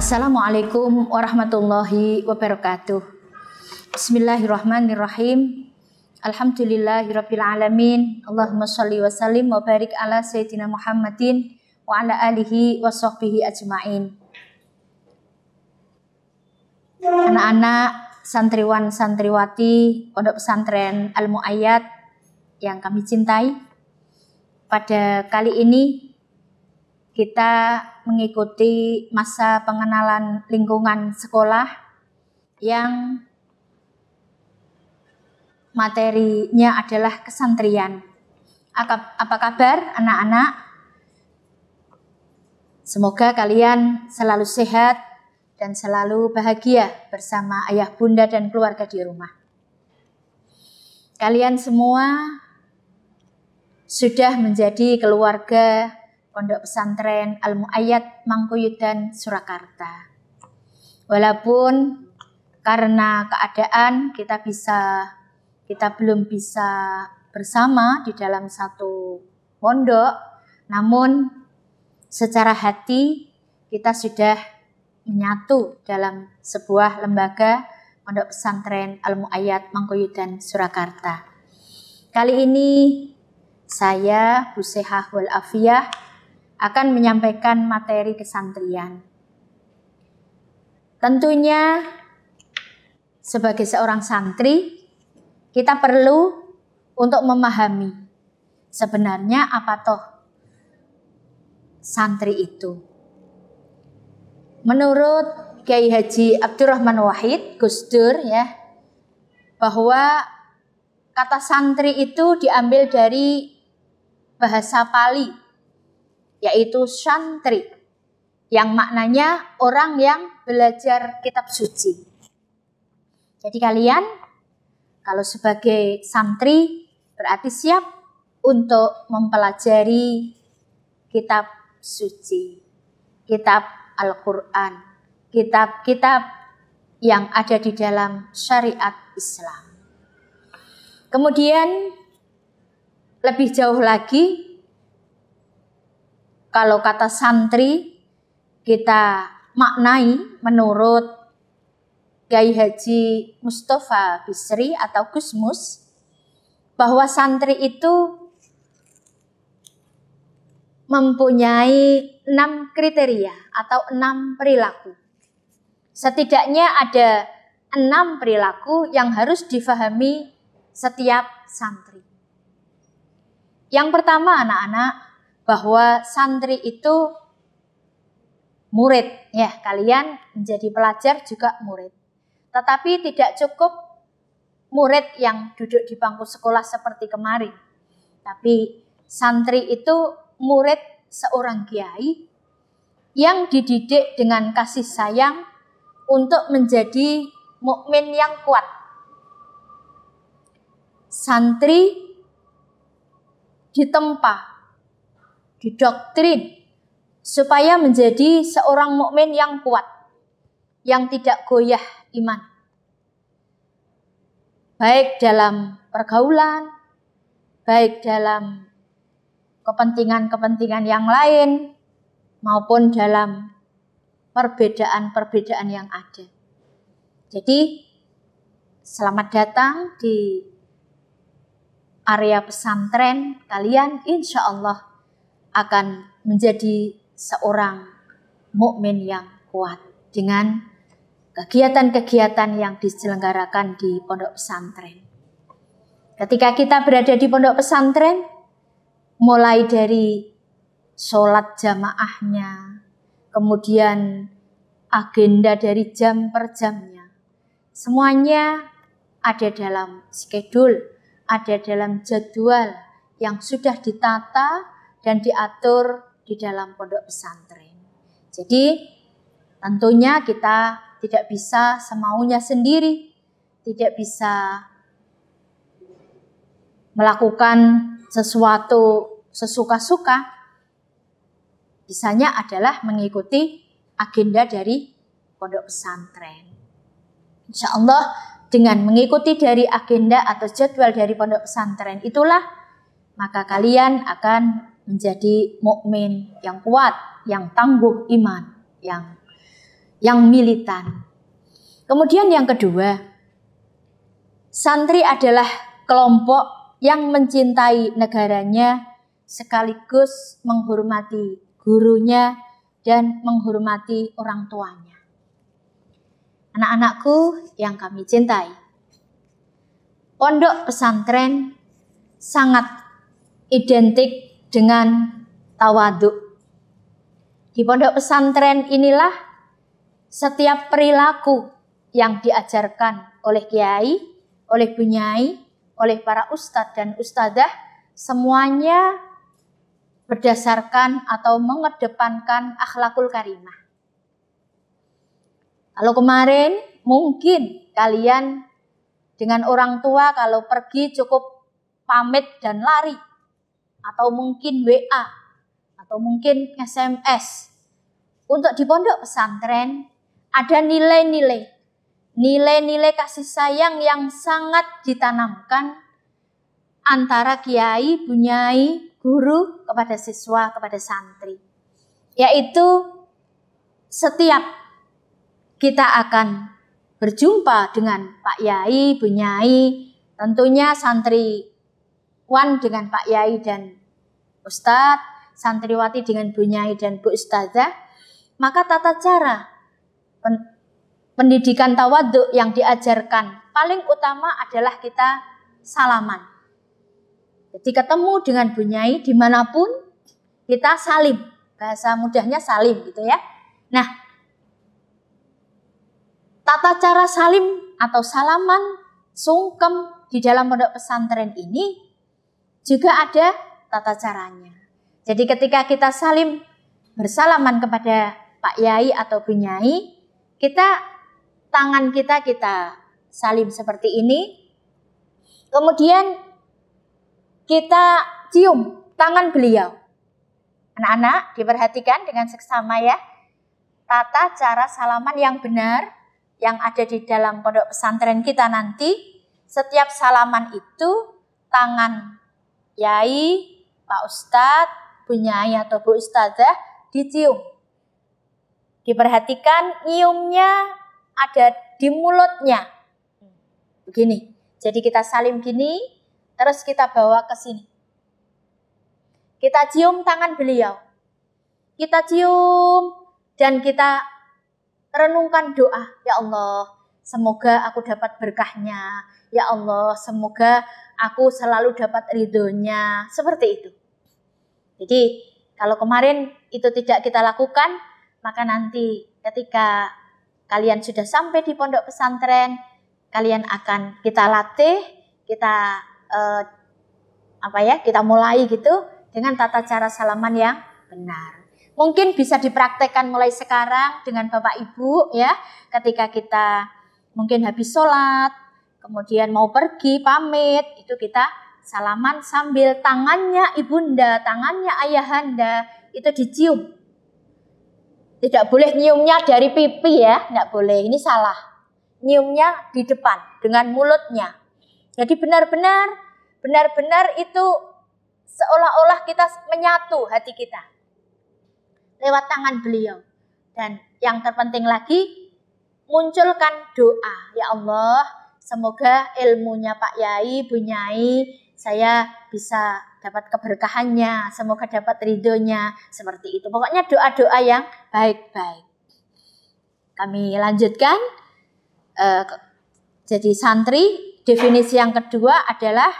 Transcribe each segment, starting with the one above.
Assalamualaikum warahmatullahi wabarakatuh. Bismillahirrahmanirrahim. Alhamdulillahirabbil alamin. Allahumma shalli wa sallim wa barik ala sayyidina Muhammadin wa ala alihi wa sahbihi ajmain. Anak-anak, santriwan santriwati Pondok Pesantren Al-Mu'ayyad yang kami cintai, pada kali ini kita mengikuti masa pengenalan lingkungan sekolah yang materinya adalah kesantrian. Apa kabar anak-anak? Semoga kalian selalu sehat dan selalu bahagia bersama ayah bunda dan keluarga di rumah. Kalian semua sudah menjadi keluarga Pondok Pesantren Al-Mu'ayyad Mangkuyudan Surakarta. Walaupun karena keadaan kita belum bisa bersama di dalam satu pondok, namun secara hati kita sudah menyatu dalam sebuah lembaga Pondok Pesantren Al-Mu'ayyad Mangkuyudan Surakarta. Kali ini saya Bu Sehah wal Afiyah akan menyampaikan materi kesantrian. Tentunya sebagai seorang santri, kita perlu untuk memahami sebenarnya apa toh santri itu. Menurut Kiai Haji Abdurrahman Wahid, Gus Dur ya, bahwa kata santri itu diambil dari bahasa Pali, yaitu santri, yang maknanya orang yang belajar kitab suci. Jadi kalian kalau sebagai santri berarti siap untuk mempelajari kitab suci, kitab Al-Quran, kitab-kitab yang ada di dalam syariat Islam. Kemudian lebih jauh lagi, kalau kata santri kita maknai menurut Kiai Haji Mustafa Bisri atau Gusmus, bahwa santri itu mempunyai 6 kriteria atau 6 perilaku. Setidaknya ada 6 perilaku yang harus difahami setiap santri. Yang pertama anak-anak, bahwa santri itu murid, ya, kalian menjadi pelajar juga murid. Tetapi tidak cukup murid yang duduk di bangku sekolah seperti kemarin. Tapi santri itu murid seorang kiai yang dididik dengan kasih sayang untuk menjadi mukmin yang kuat. Santri ditempa, didoktrin supaya menjadi seorang mukmin yang kuat, yang tidak goyah iman, baik dalam pergaulan, baik dalam kepentingan-kepentingan yang lain, maupun dalam perbedaan-perbedaan yang ada. Jadi selamat datang di area pesantren kalian, insya Allah akan menjadi seorang mukmin yang kuat dengan kegiatan-kegiatan yang diselenggarakan di pondok pesantren. Ketika kita berada di pondok pesantren, mulai dari sholat jamaahnya, kemudian agenda dari jam per jamnya, semuanya ada dalam schedule, ada dalam jadwal yang sudah ditata dan diatur di dalam pondok pesantren. Jadi tentunya kita tidak bisa semaunya sendiri, tidak bisa melakukan sesuatu sesuka-suka. Bisanya adalah mengikuti agenda dari pondok pesantren. Insya Allah dengan mengikuti dari agenda atau jadwal dari pondok pesantren itulah maka kalian akan menjadi mukmin yang kuat, yang tangguh iman, yang yang militan. Kemudian yang kedua, santri adalah kelompok yang mencintai negaranya sekaligus menghormati gurunya dan menghormati orang tuanya. Anak-anakku yang kami cintai, pondok pesantren sangat identik dengan tawadhu. Di pondok pesantren inilah setiap perilaku yang diajarkan oleh kiai, oleh bunyai, oleh para ustadz dan ustadzah, semuanya berdasarkan atau mengedepankan akhlakul karimah. Kalau kemarin mungkin kalian dengan orang tua kalau pergi cukup pamit dan lari, atau mungkin WA, atau mungkin SMS. Untuk di pondok pesantren ada nilai-nilai kasih sayang yang sangat ditanamkan antara kiai, bunyai, guru kepada siswa, kepada santri. Yaitu setiap kita akan berjumpa dengan Pak Yai, bunyai, tentunya santriwan dengan Pak Yai dan Ustadz, santriwati dengan bunyai dan Bu Ustadzah, maka tata cara pendidikan tawadhu yang diajarkan paling utama adalah kita salaman. Jadi ketemu dengan bunyai dimanapun kita salim, bahasa mudahnya salim gitu ya. Nah, tata cara salim atau salaman, sungkem di dalam pondok pesantren ini juga ada tata caranya. Jadi ketika kita salim bersalaman kepada Pak Yai atau bunyai, tangan kita salim seperti ini. Kemudian kita cium tangan beliau. Anak-anak diperhatikan dengan seksama ya. Tata cara salaman yang benar yang ada di dalam pondok pesantren kita nanti, setiap salaman itu tangan Yai, Pak Ustadz, bunyai atau Bu Ustadzah dicium. Diperhatikan nyiumnya ada di mulutnya. Begini. Jadi kita salim gini, terus kita bawa ke sini. Kita cium tangan beliau. Kita cium dan kita renungkan doa. Ya Allah, semoga aku dapat berkahnya. Ya Allah, semoga aku selalu dapat ridhonya. Seperti itu. Jadi kalau kemarin itu tidak kita lakukan, maka nanti ketika kalian sudah sampai di pondok pesantren, kalian akan kita latih, kita kita mulai gitu dengan tata cara salaman yang benar. Mungkin bisa dipraktekkan mulai sekarang dengan Bapak Ibu ya, ketika kita mungkin habis sholat, kemudian mau pergi pamit, itu kita salaman sambil tangannya ibunda, tangannya ayahanda itu dicium. Tidak boleh nyiumnya dari pipi ya, nggak boleh, ini salah. Nyiumnya di depan dengan mulutnya. Jadi benar-benar itu seolah-olah kita menyatu hati kita lewat tangan beliau. Dan yang terpenting lagi, munculkan doa. Ya Allah, semoga ilmunya Pak Yai, bunyai, saya bisa dapat keberkahannya, semoga dapat ridhonya, seperti itu. Pokoknya doa-doa yang baik-baik. Kami lanjutkan. Jadi santri, definisi yang kedua adalah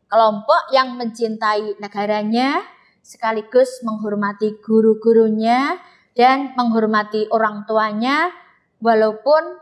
kelompok yang mencintai negaranya, sekaligus menghormati guru-gurunya dan menghormati orang tuanya, walaupun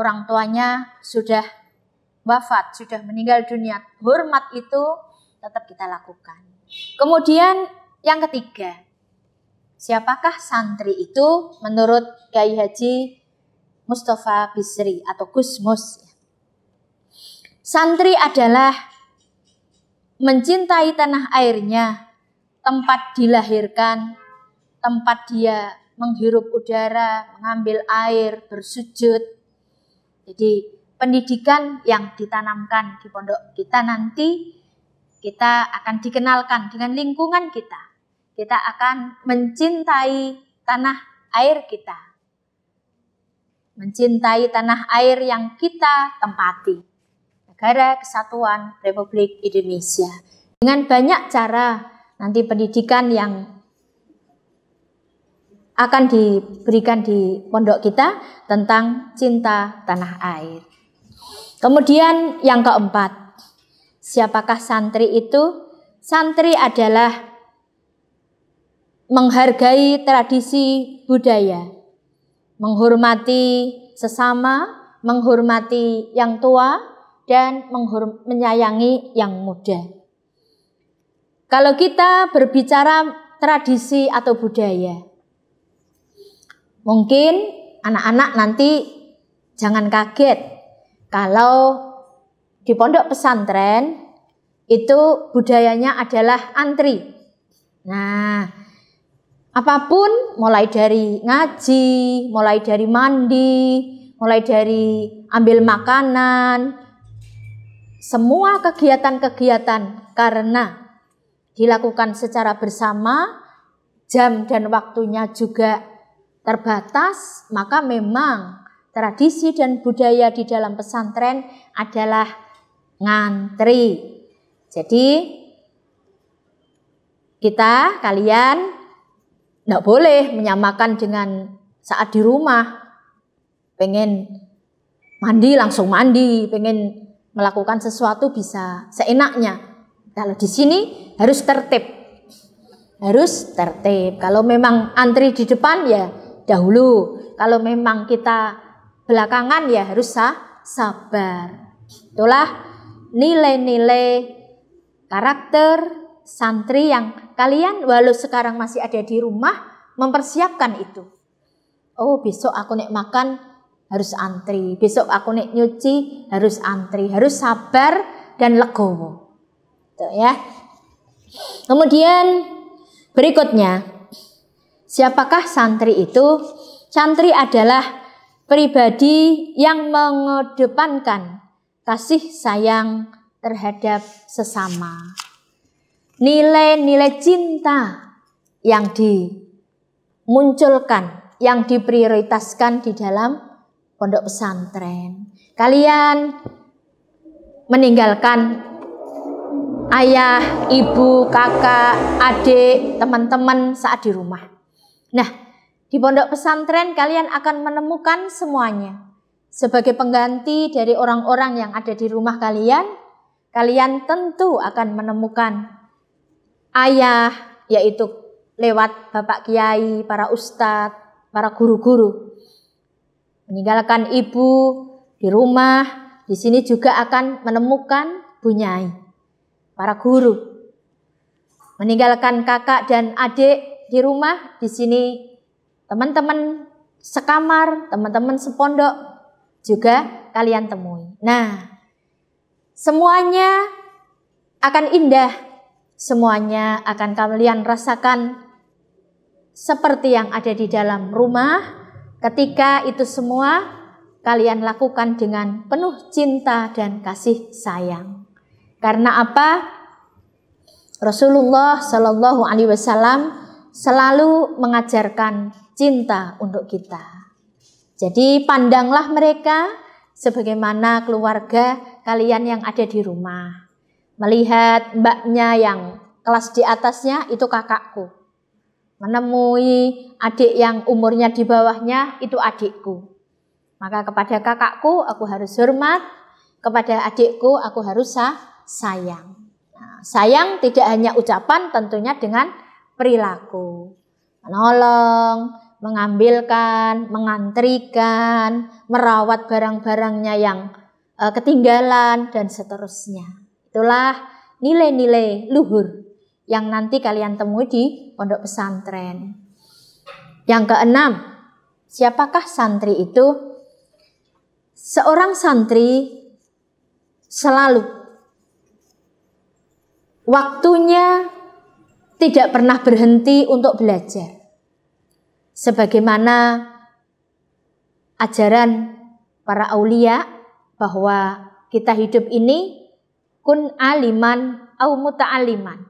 orang tuanya sudah wafat, sudah meninggal dunia. Hormat itu tetap kita lakukan. Kemudian yang ketiga, siapakah santri itu menurut Kiai Haji Mustafa Bisri atau Gusmus? Santri adalah mencintai tanah airnya, tempat dilahirkan, tempat dia menghirup udara, mengambil air, bersujud. Jadi pendidikan yang ditanamkan di pondok kita nanti, kita akan dikenalkan dengan lingkungan kita. Kita akan mencintai tanah air kita. Mencintai tanah air yang kita tempati. Negara Kesatuan Republik Indonesia. Dengan banyak cara nanti pendidikan yang akan diberikan di pondok kita tentang cinta tanah air. Kemudian yang keempat, siapakah santri itu? Santri adalah menghargai tradisi budaya, menghormati sesama, menghormati yang tua, dan menyayangi yang muda. Kalau kita berbicara tradisi atau budaya, mungkin anak-anak nanti jangan kaget kalau di pondok pesantren itu budayanya adalah antri. Nah, apapun mulai dari ngaji, mulai dari mandi, mulai dari ambil makanan, semua kegiatan-kegiatan karena dilakukan secara bersama, jam dan waktunya juga terbatas, maka memang tradisi dan budaya di dalam pesantren adalah ngantri. Jadi kalian tidak boleh menyamakan dengan saat di rumah, pengen mandi langsung mandi, pengen melakukan sesuatu bisa seenaknya. Kalau di sini harus tertib. Harus tertib. Kalau memang antri di depan ya dahulu. Kalau memang kita belakangan ya harus sabar. Itulah nilai-nilai karakter santri yang kalian walau sekarang masih ada di rumah mempersiapkan itu. Oh, besok aku nek makan harus antri. Besok aku nek nyuci harus antri. Harus sabar dan legowo. Ya. Kemudian berikutnya, siapakah santri itu? Santri adalah pribadi yang mengedepankan kasih sayang terhadap sesama. Nilai-nilai cinta yang dimunculkan, yang diprioritaskan di dalam pondok pesantren. Kalian meninggalkan ayah, ibu, kakak, adik, teman-teman saat di rumah. Nah, di pondok pesantren kalian akan menemukan semuanya. Sebagai pengganti dari orang-orang yang ada di rumah kalian, kalian tentu akan menemukan ayah, yaitu lewat bapak kiai, para ustadz, para guru-guru. Meninggalkan ibu di rumah, di sini juga akan menemukan bunyai, para guru. Meninggalkan kakak dan adik di rumah, di sini teman-teman sekamar, teman-teman sepondok juga kalian temui. Nah, semuanya akan indah, semuanya akan kalian rasakan seperti yang ada di dalam rumah ketika itu semua kalian lakukan dengan penuh cinta dan kasih sayang. Karena apa? Rasulullah Shallallahu Alaihi Wasallam selalu mengajarkan cinta untuk kita. Jadi pandanglah mereka sebagaimana keluarga kalian yang ada di rumah. Melihat mbaknya yang kelas di atasnya itu kakakku. Menemui adik yang umurnya di bawahnya itu adikku. Maka kepada kakakku aku harus hormat, kepada adikku aku harus sayang. Nah, sayang tidak hanya ucapan, tentunya dengan perilaku. Menolong, mengambilkan, mengantrikan, merawat barang-barangnya yang ketinggalan, dan seterusnya. Itulah nilai-nilai luhur yang nanti kalian temui di pondok pesantren. Yang keenam, siapakah santri itu? Seorang santri selalu waktunya tidak pernah berhenti untuk belajar. Sebagaimana ajaran para aulia bahwa kita hidup ini kun aliman au muta'aliman.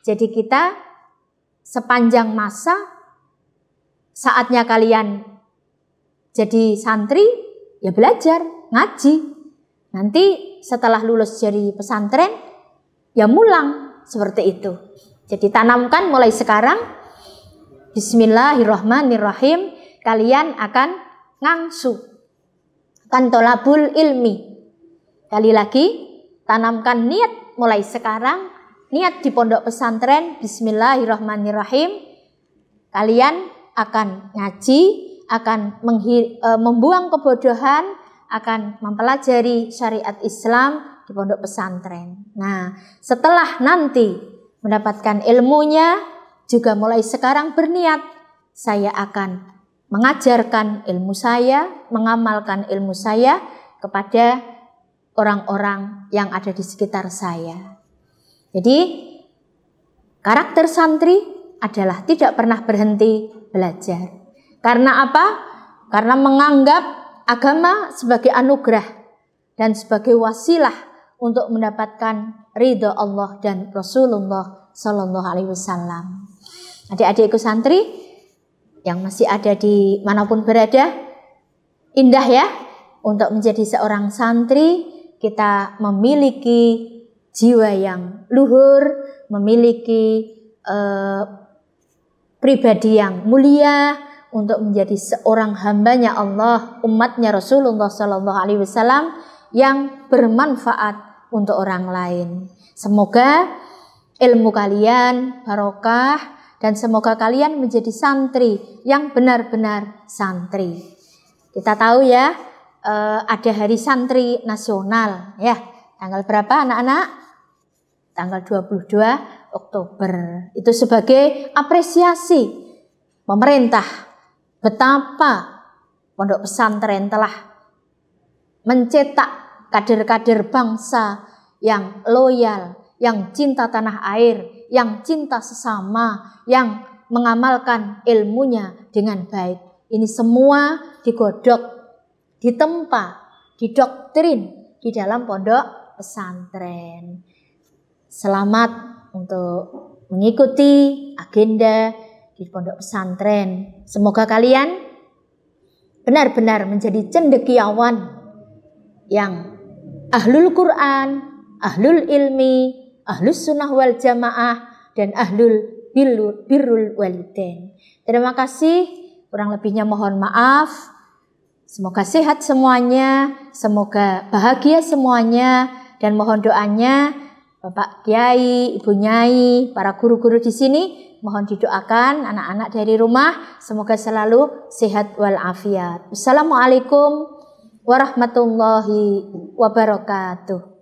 Jadi kita sepanjang masa saatnya kalian jadi santri, ya belajar, ngaji. Nanti setelah lulus jadi pesantren, ya mulang, seperti itu. Jadi tanamkan mulai sekarang, bismillahirrahmanirrahim, kalian akan ngangsu, akan tolabul ilmi. Kali lagi, tanamkan niat mulai sekarang, niat di pondok pesantren, bismillahirrahmanirrahim, kalian akan ngaji, akan membuang kebodohan, akan mempelajari syariat Islam di pondok pesantren. Nah, setelah nanti mendapatkan ilmunya, juga mulai sekarang berniat, saya akan mengajarkan ilmu saya, mengamalkan ilmu saya kepada orang-orang yang ada di sekitar saya. Jadi, karakter santri adalah tidak pernah berhenti belajar. Karena apa? Karena menganggap agama sebagai anugerah dan sebagai wasilah untuk mendapatkan ridho Allah dan Rasulullah Sallallahu Alaihi Wasallam. Adik-adikku santri yang masih ada di manapun berada, indah ya untuk menjadi seorang santri. Kita memiliki jiwa yang luhur, memiliki pribadi yang mulia untuk menjadi seorang hambanya Allah, umatnya Rasulullah Sallallahu Alaihi Wasallam yang bermanfaat untuk orang lain. Semoga ilmu kalian barokah dan semoga kalian menjadi santri yang benar-benar santri. Kita tahu ya, ada hari santri nasional ya. Tanggal berapa anak-anak? Tanggal 22 Oktober. Itu sebagai apresiasi pemerintah betapa pondok pesantren telah mencetak kader-kader bangsa yang loyal, yang cinta tanah air, yang cinta sesama, yang mengamalkan ilmunya dengan baik. Ini semua digodok, ditempa, didoktrin di dalam pondok pesantren. Selamat untuk mengikuti agenda di pondok pesantren. Semoga kalian benar-benar menjadi cendekiawan yang ahlul Quran, ahlul ilmi, ahlus sunnah wal jamaah, dan ahlul birrul walidain. Terima kasih, kurang lebihnya mohon maaf. Semoga sehat semuanya, semoga bahagia semuanya, dan mohon doanya Bapak Kiai, Ibu Nyai, para guru-guru di sini, mohon didoakan anak-anak dari rumah, semoga selalu sehat walafiat. Wassalamualaikum warahmatullahi wabarakatuh.